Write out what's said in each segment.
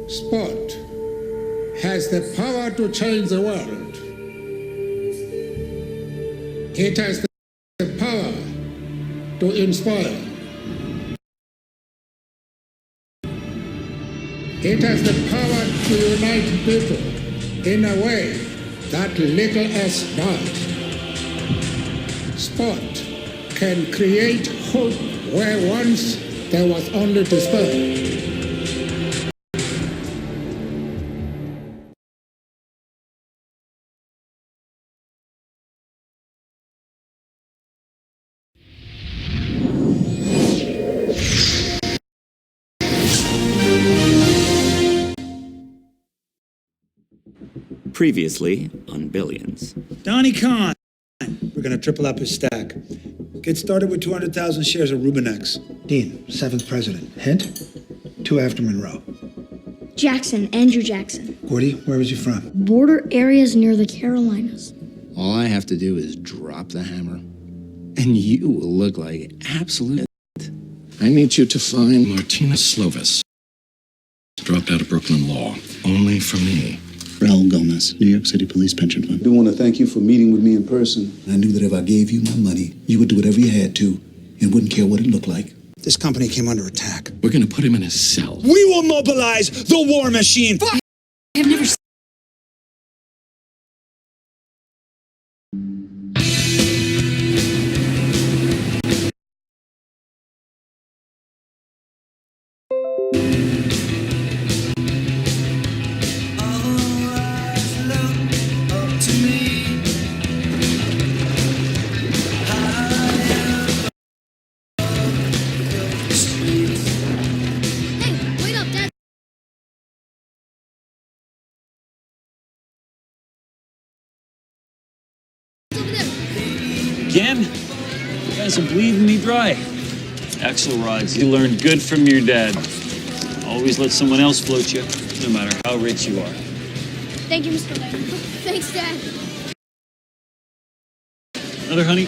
Sport has the power to change the world. It has the power to inspire. It has the power to unite people in a way that little else does. Sport can create hope where once there was only despair. Previously on Billions. Donnie Khan. We're going to triple up his stack. Get started with 200,000 shares of Rubinex. Dean, 7th president. Hint? 2 after Monroe. Jackson, Andrew Jackson. Gordy, where was he from? Border areas near the Carolinas. All I have to do is drop the hammer, and you will look like absolute. I need you to find Martina Slovis. Dropped out of Brooklyn Law. Only for me. Raul Gomez, New York City Police Pension Fund. I do want to thank you for meeting with me in person. I knew that if I gave you my money, you would do whatever you had to and wouldn't care what it looked like. This company came under attack. We're going to put him in a cell. We will mobilize the war machine. I've never Again? You guys are bleeding me dry. Axle rods, you learned good from your dad. Always let someone else float you, no matter how rich you are. Thank you, Mr. Lane. Thanks, Dad. Another, honey?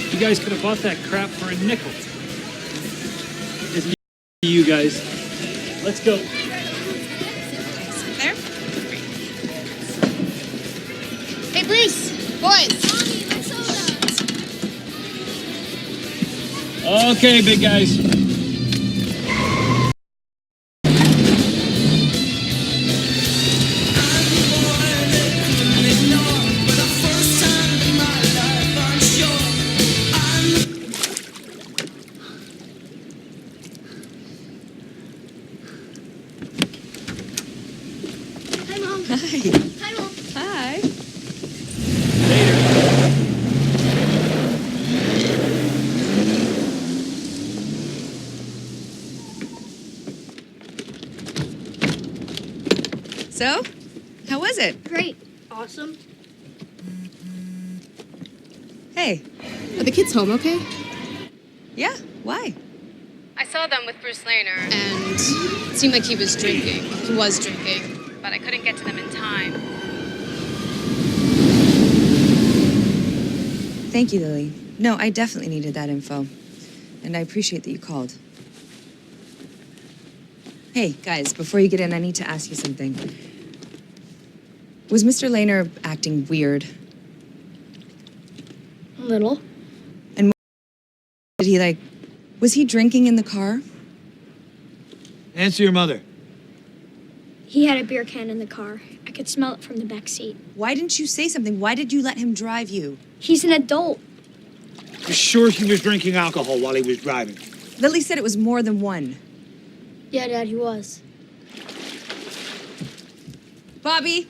You guys could have bought that crap for a nickel. It's you guys. Let's go. There? Hey, Bruce! Boys! Okay, big guys. Hi, Mom. Hi. So, how was it? Great. Awesome. Hey. Are the kids home okay? Yeah, why? I saw them with Bruce Lehner, and it seemed like he was drinking. He was drinking, but I couldn't get to them in time. Thank you, Lily. No, I definitely needed that info, and I appreciate that you called. Hey, guys, before you get in, I need to ask you something. Was Mr. Lehner acting weird? A little. And did he, was he drinking in the car? Answer your mother. He had a beer can in the car. I could smell it from the back seat. Why didn't you say something? Why did you let him drive you? He's an adult. You're sure he was drinking alcohol while he was driving? Lily said it was more than one. Yeah, Dad, he was. Bobby?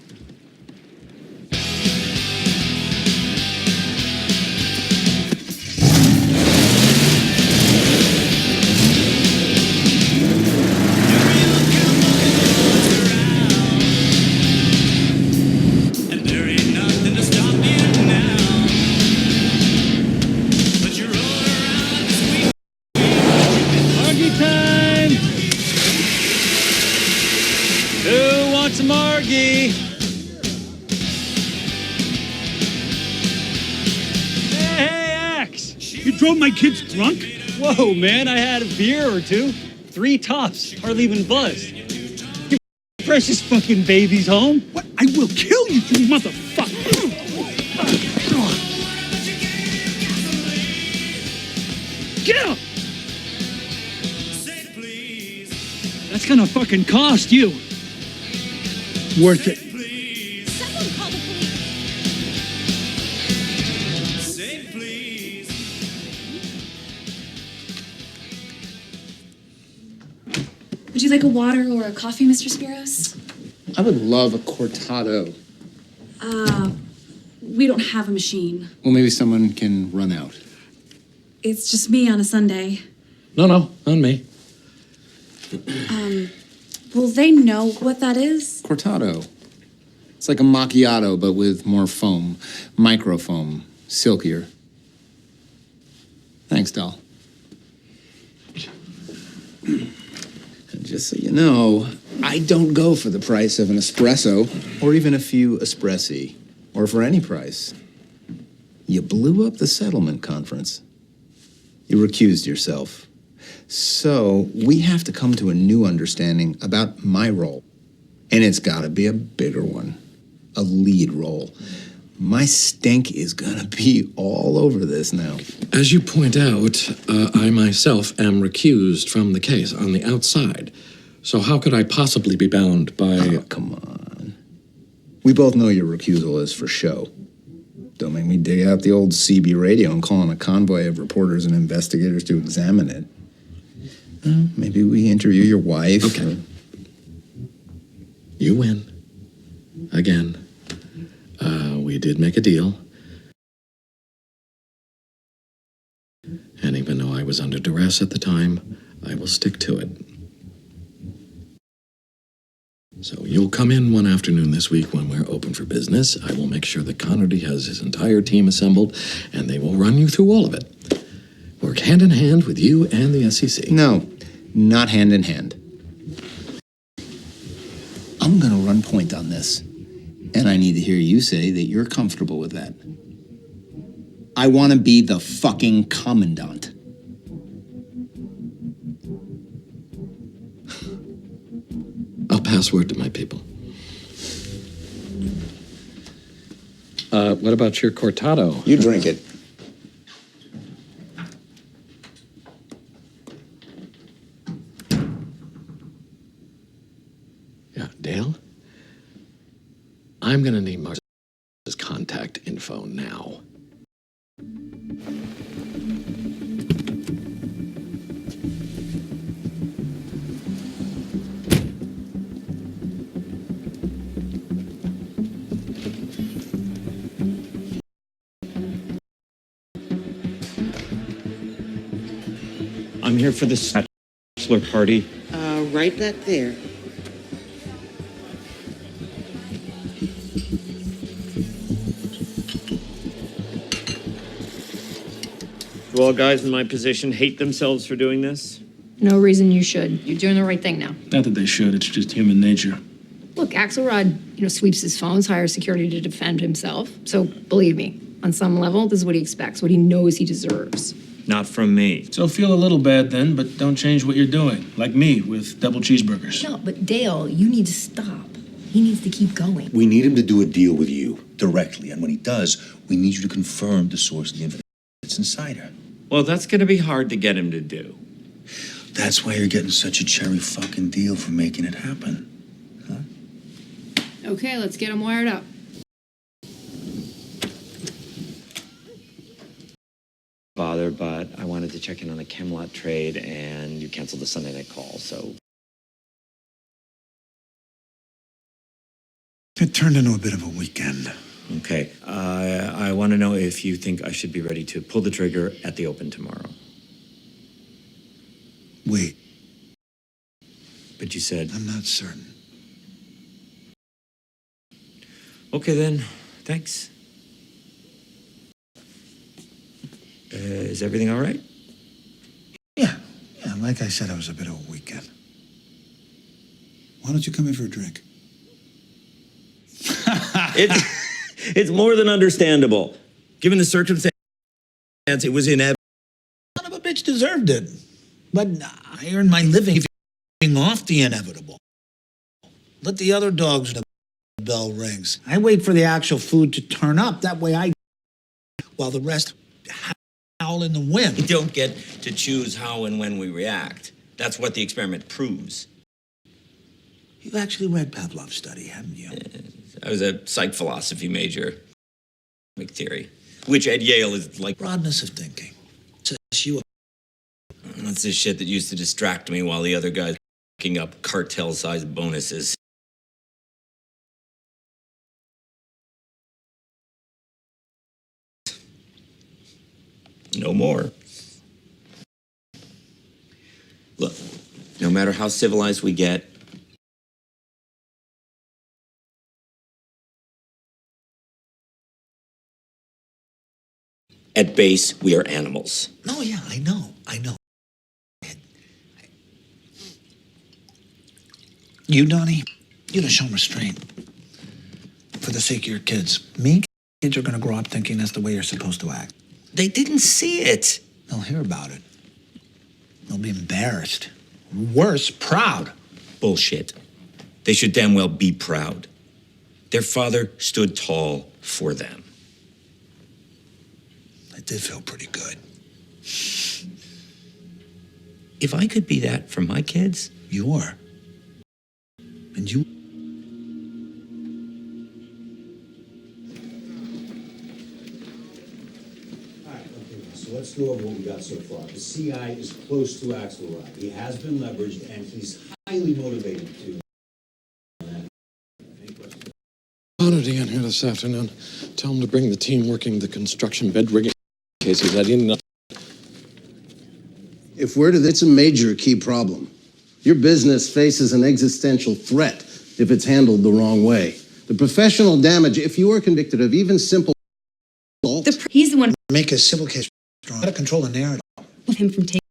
drove my kids drunk? Whoa, man, I had a beer or two. 3 tops, hardly even buzzed. Your precious fucking baby's home. What? I will kill you, you motherfucker! Get up! That's gonna fucking cost you. Worth it. Someone call the police. Would you like a water or a coffee, Mr. Spiros? I would love a cortado. We don't have a machine. Well, maybe someone can run out. It's just me on a Sunday. No, on me. Will they know what that is? Cortado. It's like a macchiato, but with more foam. Microfoam. Silkier. Thanks, doll. And just so you know, I don't go for the price of an espresso, or even a few espressi, or for any price. You blew up the settlement conference. You recused yourself. So we have to come to a new understanding about my role. And it's gotta be a bigger one. A lead role. My stink is gonna be all over this now. As you point out, I myself am recused from the case on the outside. So how could I possibly be bound by... Oh, come on. We both know your recusal is for show. Don't make me dig out the old CB radio and call on a convoy of reporters and investigators to examine it. Maybe we interview your wife. Okay. Or... You win. Again. We did make a deal. And even though I was under duress at the time, I will stick to it. So you'll come in one afternoon this week when we're open for business. I will make sure that Connerty has his entire team assembled, and they will run you through all of it. Work hand in hand with you and the SEC. No, not hand in hand. I'm gonna run point on this. And I need to hear you say that you're comfortable with that. I want to be the fucking commandant. I'll pass word to my people. What about your cortado? You drink it. Yeah, Dale? I'm gonna need Marcia's contact info now. I'm here for this bachelor party. Write that there. Do all guys in my position hate themselves for doing this? No reason you should. You're doing the right thing now. Not that they should, it's just human nature. Look, Axelrod, sweeps his phones, hires security to defend himself. So believe me, on some level, this is what he expects, what he knows he deserves. Not from me. So feel a little bad then, but don't change what you're doing. Like me with double cheeseburgers. No, but Dale, you need to stop. He needs to keep going. We need him to do a deal with you directly, and when he does, we need you to confirm the source of the information that's inside her. Well, that's going to be hard to get him to do. That's why you're getting such a cherry fucking deal for making it happen. Okay, let's get him wired up. Bother, but I wanted to check in on the Camelot trade, and you canceled the Sunday night call, so... It turned into a bit of a weekend. Okay, I want to know if you think I should be ready to pull the trigger at the Open tomorrow. Wait. But you said... I'm not certain. Okay then, thanks. Is everything all right? Yeah, like I said, it was a bit of a weekend. Why don't you come in for a drink? It's more than understandable. Given the circumstance, it was inevitable. deserved it. But I earned my living off the inevitable. Let the other dogs know the bell rings. I wait for the actual food to turn up. That way while the rest howl in the wind. We don't get to choose how and when we react. That's what the experiment proves. You've actually read Pavlov's study, haven't you? I was a psych philosophy major. Theory, which at Yale is like broadness of thinking. Says you. That's the shit that used to distract me while the other guys were picking up cartel-sized bonuses. No more. Look, no matter how civilized we get, at base, we are animals. No, yeah, I know. You, Donnie, you gotta show them restraint. For the sake of your kids. Me, kids are gonna grow up thinking that's the way you're supposed to act. They didn't see it. They'll hear about it. They'll be embarrassed. Worse, proud. Bullshit. They should damn well be proud. Their father stood tall for them. It did feel pretty good. If I could be that for my kids, you are. And you. All right, okay, so let's go over what we got so far. The CI is close to Axelrod. He has been leveraged, and he's highly motivated to. Connerty in here this afternoon. Tell him to bring the team working the construction bed rigging cases. I didn't know. If we're to, it's a major key problem. Your business faces an existential threat if it's handled the wrong way. The professional damage, if you are convicted of even simple assault, He's the one make a civil case strong. How to control the narrative. with him from taking